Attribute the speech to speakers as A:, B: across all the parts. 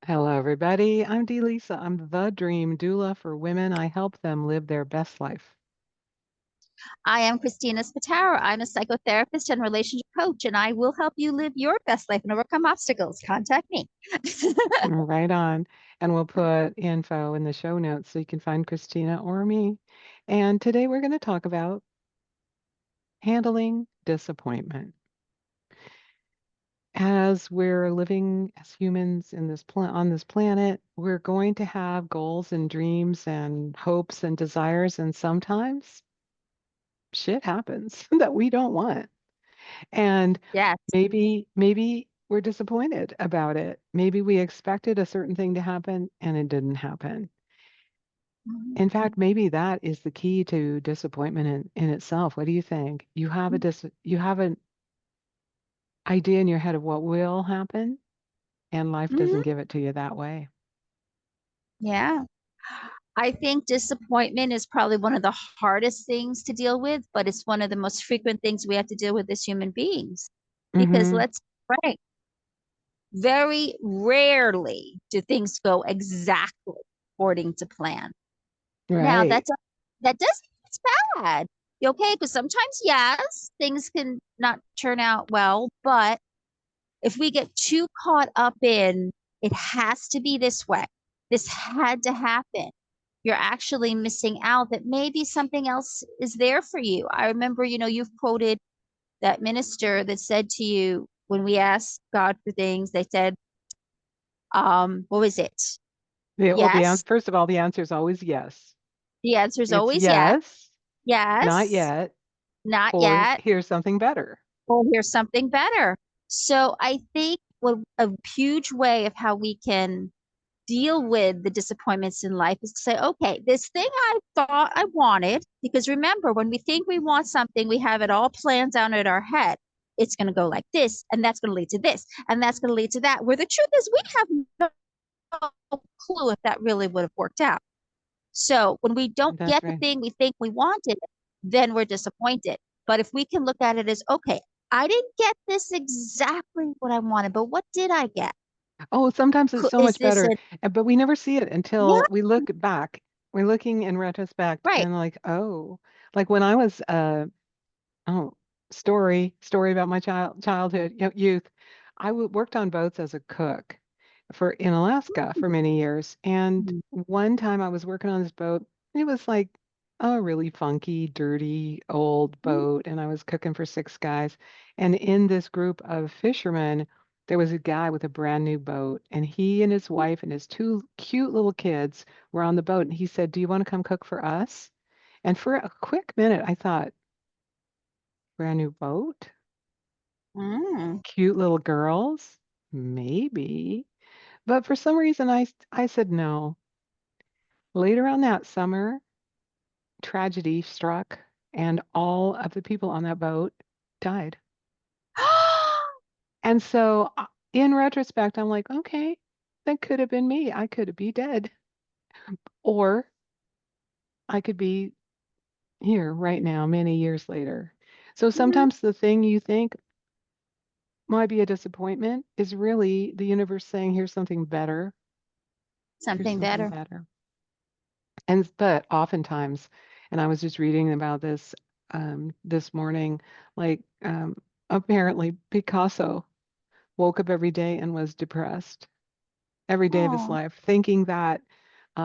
A: Hello, everybody. I'm Dee Lisa. I'm the dream doula for women. I help them live their best life.
B: I am Christina Spataro. I'm a psychotherapist and relationship coach, and I will help you live your best life and overcome obstacles. Contact me.
A: Right on. And we'll put info in the show notes so you can find Christina or me. And today we're going to talk about handling disappointment. As we're living as humans in on this planet, we're going to have goals and dreams and hopes and desires, and sometimes shit happens that we don't want. And
B: Yes.
A: maybe we're disappointed about it. Maybe we expected a certain thing to happen and it didn't happen. In fact, maybe that is the key to disappointment in itself. What do you think? You have an idea in your head of what will happen, and life doesn't
B: Mhm.
A: give it to you that way.
B: Yeah. I think disappointment is probably one of the hardest things to deal with, but it's one of the most frequent things we have to deal with as human beings. Because
A: Mm-hmm.
B: let's be frank, very rarely do things go exactly according to plan. Now,
A: Right.
B: that doesn't mean it's bad. Okay, because sometimes, yes, things can not turn out well, but if we get too caught up in it has to be this way, this had to happen, you're actually missing out that maybe something else is there for you. I remember, you've quoted that minister that said to you when we asked God for things, they said, what was it? Yes.
A: First of all, the answer is always yes.
B: The answer is
A: It's
B: always yes.
A: yes, not
B: Yes.
A: yet,
B: Not
A: or
B: yet.
A: here's something better.
B: Well, here's something better. So I think what a huge way of how we can deal with the disappointments in life is to say, okay, this thing I thought I wanted, because remember, when we think we want something, we have it all planned down in our head. It's going to go like this, and that's going to lead to this, and that's going to lead to that. Where the truth is, we have no clue if that really would have worked out. So when we don't
A: That's
B: get the
A: right.
B: thing we think we wanted, then we're disappointed. But if we can look at it as, okay, I didn't get this exactly what I wanted, but what did I get?
A: Oh, sometimes it's so
B: Is
A: much
B: this
A: better,
B: a,
A: but we never see it until
B: yeah,
A: we look back. We're looking in retrospect
B: right.
A: and like, oh, like when I was oh, story about my childhood, youth. Worked on boats as a cook in Alaska for many years. And
B: Mhm.
A: one time I was working on this boat. It was like a really funky, dirty, old boat, and I was cooking for six guys. And in this group of fishermen, there was a guy with a brand new boat, and he and his wife and his two cute little kids were on the boat. And he said, "Do you want to come cook for us?" And for a quick minute, I thought, brand new boat?
B: Mm.
A: Cute little girls? Maybe. But for some reason, I said no. Later on that summer, tragedy struck, and all of the people on that boat died. And so, in retrospect, I'm like, okay, that could have been me. I could be dead, or I could be here right now, many years later. So
B: Mhm.
A: sometimes the thing you think might be a disappointment is really the universe saying, here's something better. Here's
B: Something
A: something
B: better.
A: better. But oftentimes, and I was just reading about this this morning, like apparently Picasso woke up every day and was depressed every day of his
B: Oh.
A: life, thinking that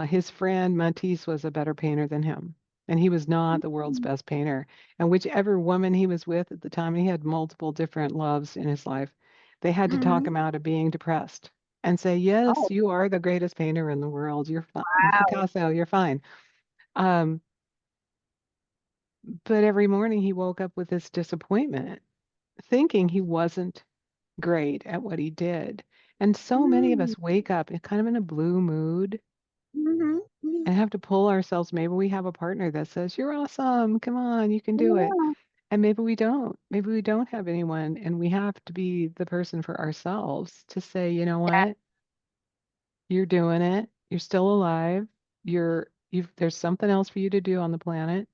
A: his friend Matisse was a better painter than him. And he was not the world's
B: Mhm.
A: best painter. And whichever woman he was with at the time, he had multiple different loves in his life, they had to talk
B: Mhm.
A: him out of being depressed and say,
B: Oh,
A: yes, you are the greatest painter in the world. You're fine.
B: wow.
A: Picasso, you're fine. Um, but every morning he woke up with this disappointment, thinking he wasn't great at what he did. And so many of
B: Mm.
A: us wake up in kind of in a blue mood
B: Mhm. Mhm.
A: and have to pull ourselves. Maybe we have a partner that says, you're awesome. Come on, you can do it.
B: Yeah.
A: And maybe we don't. Maybe we don't have anyone. And we have to be the person for ourselves to say, you know
B: Yeah.
A: what? You're doing it. You're still alive. There's something else for you to do on the planet.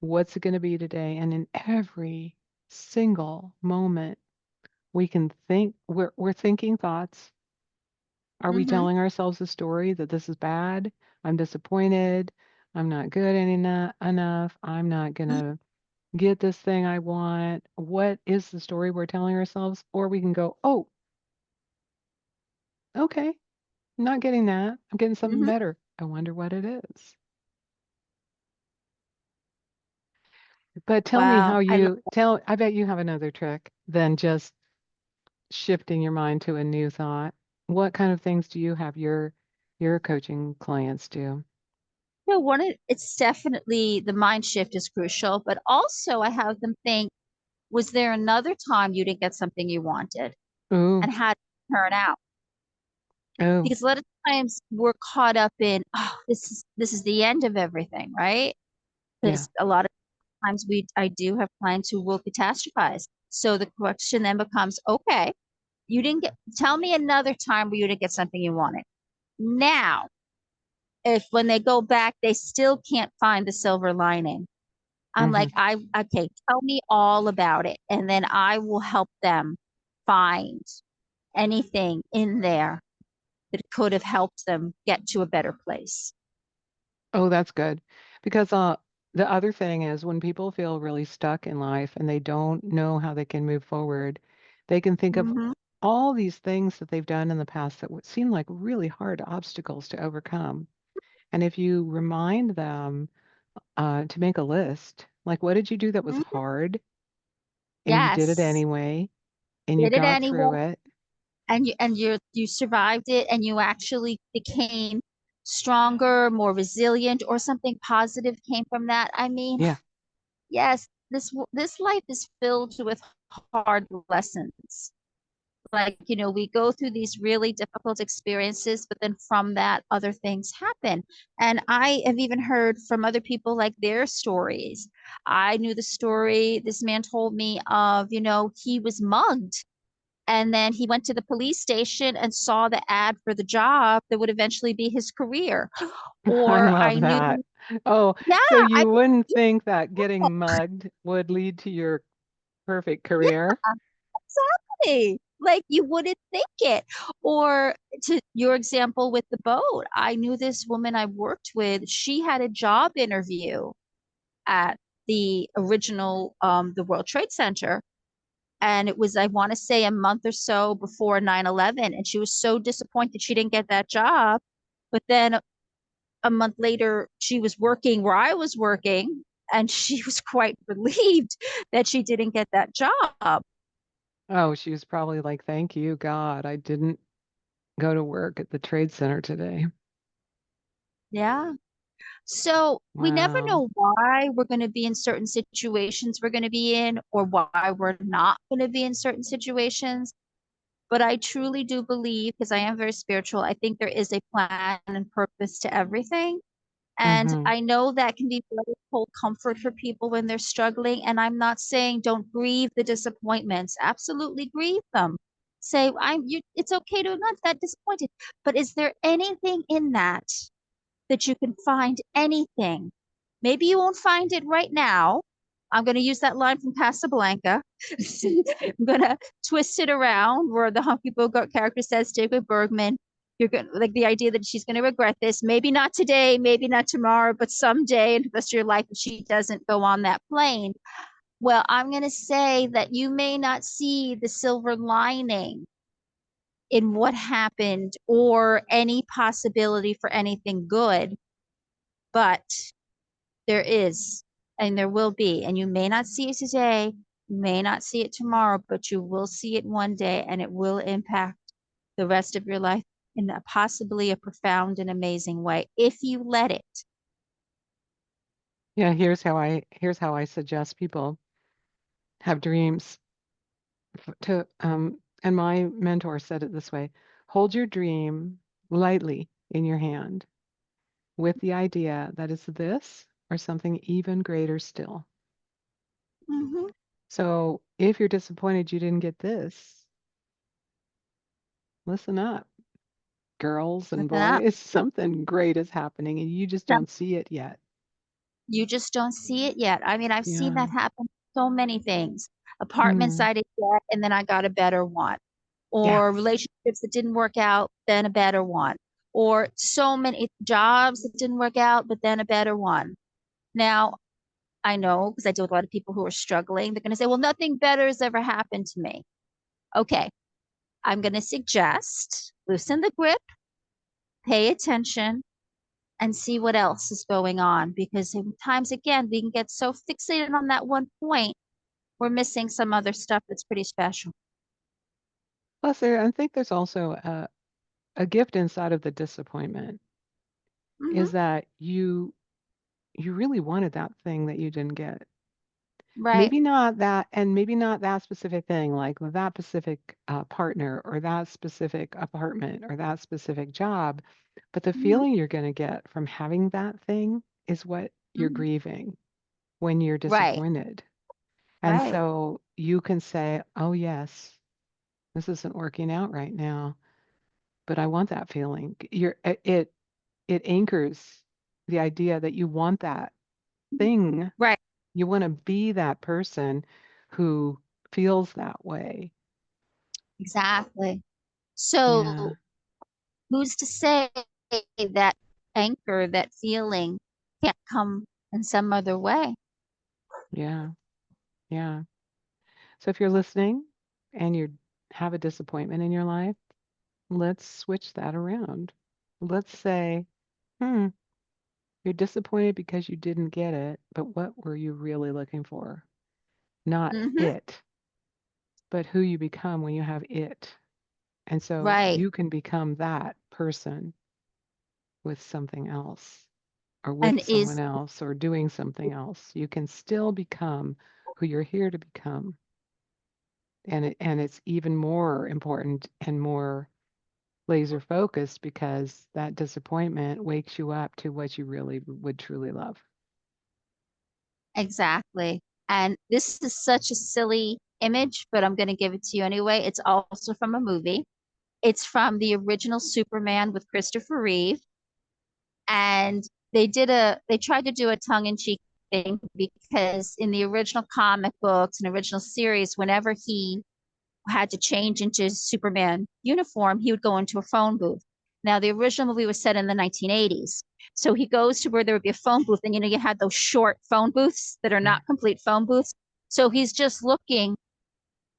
A: What's it going to be today? And in every single moment, we can think we're thinking thoughts Are we
B: Mm-hmm.
A: telling ourselves a story that this is bad? I'm disappointed. I'm not good enough. I'm not gonna get this thing I want. What is the story we're telling ourselves? Or we can go, oh, okay, I'm not getting that. I'm getting something
B: Mm-hmm.
A: better. I wonder what it is. But tell me how
B: Wow. I love
A: you tell, I bet you have another trick than just shifting your mind to a new thought. What kind of things do you have your coaching clients do?
B: it's definitely the mind shift is crucial, but also I have them think, was there another time you didn't get something you wanted
A: Ooh,
B: and how did it turn out?
A: oh,
B: Because a lot of times we're caught up in, oh, this is the end of everything, right?
A: yeah.
B: Because a lot of times I do have clients who will catastrophize. So the question then becomes, okay, you didn't get, tell me another time where you didn't get something you wanted. Now, if when they go back, they still can't find the silver lining. I'm
A: Hmm.
B: like, okay, tell me all about it. And then I will help them find anything in there that could have helped them get to a better place.
A: Oh, that's good. Because the other thing is when people feel really stuck in life and they don't know how they can move forward, they can think of
B: Mm-hmm.
A: all these things that they've done in the past that would seem like really hard obstacles to overcome. And if you remind them to make a list, like what did you do that was
B: Mm-hmm.
A: hard and you did it
B: Yes.
A: anyway and you
B: Did it
A: got through
B: anyway.
A: it?
B: And you survived it and you actually became stronger, more resilient, or something positive came from that. I mean,
A: Yeah.
B: yes, this life is filled with hard lessons. Like, we go through these really difficult experiences, but then from that, other things happen. And I have even heard from other people like their stories. I knew the story this man told me of, he was mugged. And then he went to the police station and saw the ad for the job that would eventually be his career.
A: I
B: Or
A: love
B: I knew,
A: that. Oh,
B: yeah,
A: so
B: I
A: you wouldn't
B: think,
A: think that getting mugged would lead to your perfect
B: yeah,
A: career?
B: exactly. Like you wouldn't think it. Or to your example with the boat, I knew this woman I worked with. She had a job interview at the original, the World Trade Center. And it was, I want to say, a month or so before 9/11. And she was so disappointed she didn't get that job. But then a month later, she was working where I was working. And she was quite relieved that she didn't get that job.
A: Oh, she was probably like, thank you, God, I didn't go to work at the Trade Center today.
B: Yeah. So we never
A: Wow.
B: know why we're going to be in certain situations we're going to be in, or why we're not going to be in certain situations. But I truly do believe, because I am very spiritual, I think there is a plan and purpose to everything. And
A: Hmm.
B: I know that can be very cold comfort for people when they're struggling. And I'm not saying don't grieve the disappointments. Absolutely grieve them. Say, it's okay to not that disappointed. But is there anything in that that you can find anything? Maybe you won't find it right now. I'm going to use that line from Casablanca. I'm going to twist it around where the Humphrey Bogart character says to Ingrid Bergman, you're going to like the idea that she's going to regret this. Maybe not today, maybe not tomorrow, but someday in the rest of your life if she doesn't go on that plane. Well, I'm going to say that you may not see the silver lining in what happened or any possibility for anything good, but there is, and there will be, and you may not see it today, you may not see it tomorrow, but you will see it one day, and it will impact the rest of your life in possibly a profound and amazing way if you let it.
A: Yeah, here's how I suggest people have dreams to and my mentor said it this way. Hold your dream lightly in your hand with the idea that it's this or something even greater still.
B: Mm-hmm.
A: So if you're disappointed you didn't get this, listen up, girls and
B: Listen up.
A: boys. Something great is happening and you just don't see it yet.
B: You just don't see it yet. I mean, I've seen
A: Yeah.
B: that happen so many things. Apartments
A: Mm.
B: I didn't get, and then I got a better one.
A: Yeah.
B: or relationships that didn't work out, then a better one, or so many jobs that didn't work out, but then a better one. Now, I know because I deal with a lot of people who are struggling. They're going to say, well, nothing better has ever happened to me. Okay, I'm going to suggest loosen the grip, pay attention, and see what else is going on. Because sometimes, again, we can get so fixated on that one point, we're missing some other stuff that's pretty special.
A: Plus, I think there's also a gift inside of the disappointment
B: Hmm.
A: is that you really wanted that thing that you didn't get.
B: Right.
A: Maybe not that, and maybe not that specific thing, like that specific partner or that specific apartment or that specific job, but the
B: Hmm.
A: feeling you're going to get from having that thing is what you're
B: Hmm.
A: grieving when you're
B: Right.
A: disappointed. And
B: Right.
A: so you can say, "Oh yes, this isn't working out right now, but I want that feeling." It anchors the idea that you want that thing.
B: Right.
A: You want to be that person who feels that way.
B: Exactly.
A: Yeah,
B: So who's to say that anchor, that feeling can't come in some other way?
A: yeah, yeah. So if you're listening and you have a disappointment in your life, let's switch that around. Let's say, hmm, you're disappointed because you didn't get it, but what were you really looking for? Not
B: Hmm.
A: it, but who you become when you have it. And so
B: Right.
A: you can become that person with something else or with
B: And
A: someone
B: is
A: else or doing something else. You can still become who you're here to become. And it's even more important and more laser focused because that disappointment wakes you up to what you really would truly love.
B: exactly. And this is such a silly image, but I'm going to give it to you anyway. It's also from a movie. It's from the original Superman with Christopher Reeve. And they tried to do a tongue-in-cheek thing because in the original comic books and original series, whenever he had to change into Superman uniform, he would go into a phone booth. Now, the original movie was set in the 1980s. So he goes to where there would be a phone booth, and you had those short phone booths that are
A: Right.
B: not complete phone booths. So he's just looking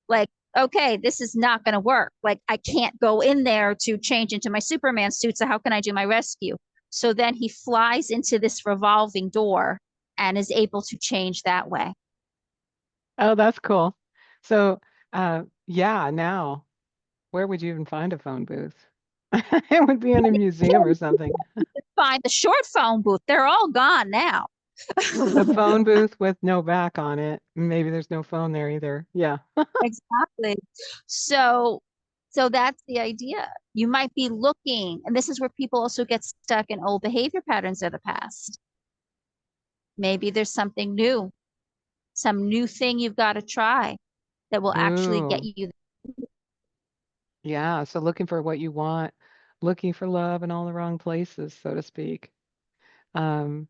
B: like, okay, this is not going to work. Like, I can't go in there to change into my Superman suit. So, how can I do my rescue? So then he flies into this revolving door and is able to change that way.
A: Oh, that's cool. So, yeah, now where would you even find a phone booth? It would be in a museum or something.
B: Find the short phone booth. They're all gone now.
A: A phone booth with no back on it. Maybe there's no phone there either. Yeah.
B: Exactly. So, so that's the idea. You might be looking, and this is where people also get stuck in old behavior patterns of the past. Maybe there's something new, some new thing you've got to try that will actually get
A: Ooh,
B: you.
A: yeah. So looking for what you want, looking for love in all the wrong places, so to speak. Um,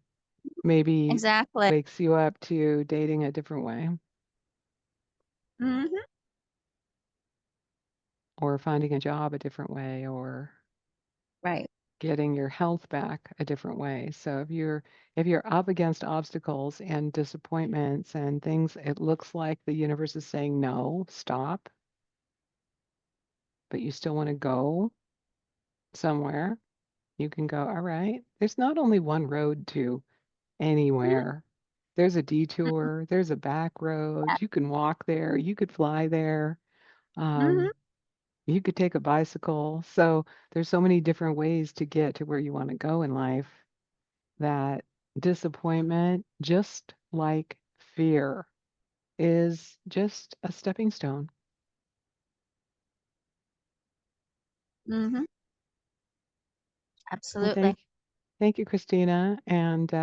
A: maybe
B: Exactly.
A: wakes you up to dating a different way
B: Hmm.
A: or finding a job a different way or
B: Right.
A: getting your health back a different way. So if you're up against obstacles and disappointments and things, it looks like the universe is saying no, stop, but you still want to go somewhere, you can go, all right, there's not only one road to anywhere. There's a detour, there's a back road. You can walk there, you could fly there.
B: Hmm.
A: Um, you could take a bicycle. So there's so many different ways to get to where you want to go in life that disappointment, just like fear, is just a stepping stone.
B: Hmm.
A: Well,
B: Absolutely.
A: thank you, Christina, and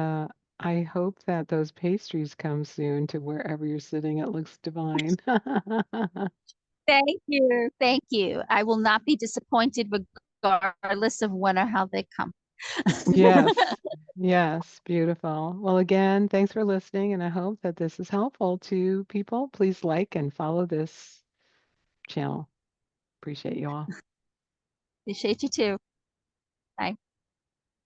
A: I hope that those pastries come soon to wherever you're sitting. It looks divine.
B: Thank you. Thank you. I will not be disappointed regardless of when or how they come.
A: Yes, yes, beautiful. Well, again, thanks for listening, and I hope that this is helpful to people. Please like and follow this channel. Appreciate you all.
B: Appreciate you too. Bye.